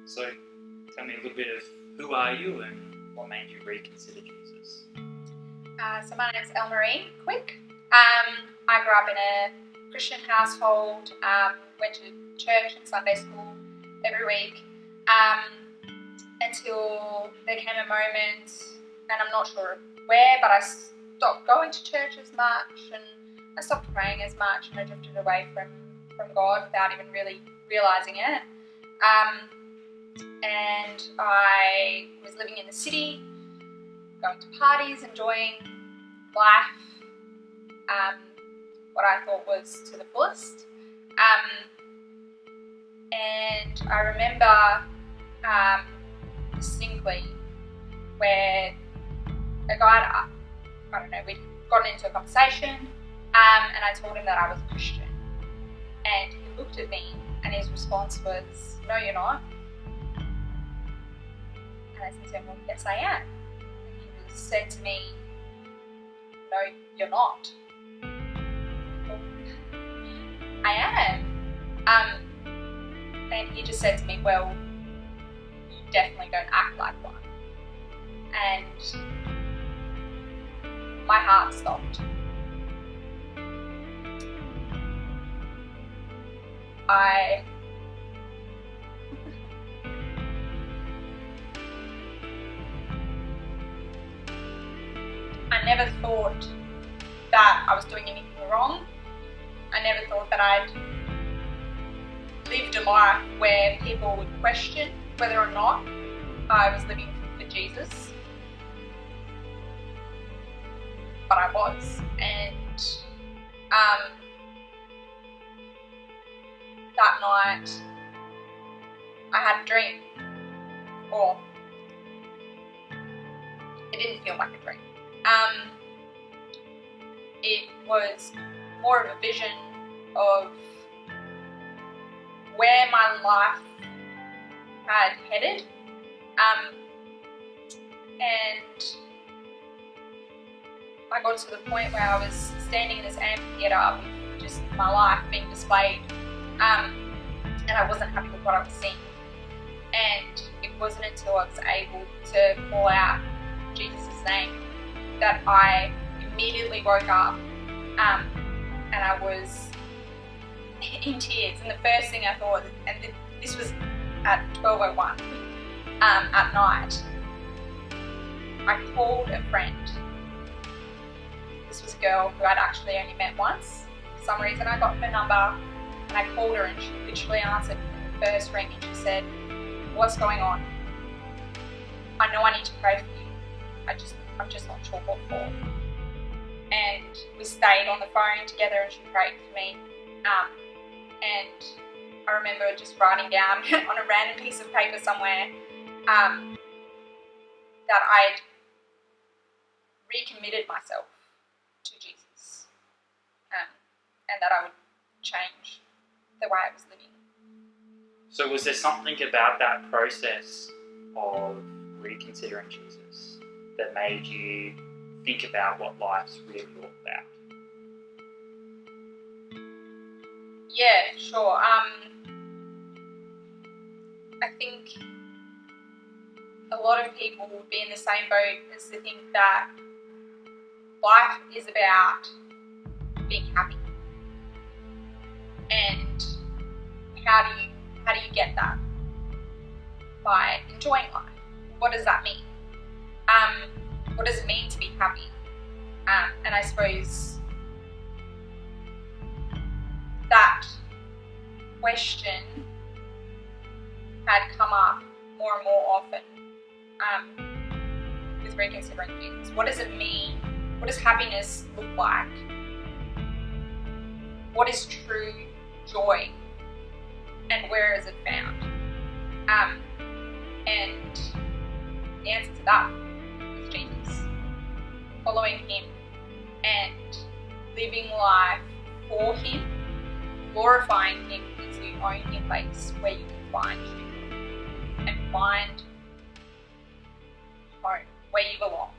So tell me a little bit of who are you and what made you reconsider Jesus? So my name's Elmarie Quick. I grew up in a Christian household, went to church and Sunday school every week until there came a moment, and I'm not sure where, but I stopped going to church as much and I stopped praying as much, and I drifted away from God without even really realising it. And I was living in the city, going to parties, enjoying life, what I thought was to the fullest. And I remember distinctly where a guy, I don't know, we'd gotten into a conversation, and I told him that I was a Christian. And he looked at me and his response was, "No, you're not." And I said to him, "Well, yes, I am." And he said to me, "No, you're not." Well, I am. And he just said to me, "Well, you definitely don't act like one." And my heart stopped. I never thought that I was doing anything wrong. I never thought that I'd lived a life where people would question whether or not I was living for Jesus. But I was. And that night I had a dream. Or it didn't feel like a dream. It was more of a vision of where my life had headed, and I got to the point where I was standing in this amphitheatre with just my life being displayed, and I wasn't happy with what I was seeing. And it wasn't until I was able to call out Jesus' name that I immediately woke up, and I was in tears. And the first thing I thought, and this was at 12:01 at night, I called a friend. This was a girl who I'd actually only met once. For some reason I got her number and I called her, and she literally answered in the first ring, and she said, "What's going on? I know I need to pray for you. I'm just not sure what for." And we stayed on the phone together and she prayed for me. And I remember just writing down on a random piece of paper somewhere that I'd recommitted myself to Jesus, and that I would change the way I was living. So was there something about that process of reconsidering Jesus that made you think about what life's really all about? Yeah, sure. I think a lot of people would be in the same boat as to think that life is about being happy. And how do you get that? By enjoying life. What does that mean? What does it mean to be happy? And I suppose that question had come up more and more often with reconsidering things. What does it mean? What does happiness look like? What is true joy? And where is it found? And the answer to that is Jesus. Following him and living life for him, glorifying him, is the only place where you can find truth and find home, where you belong.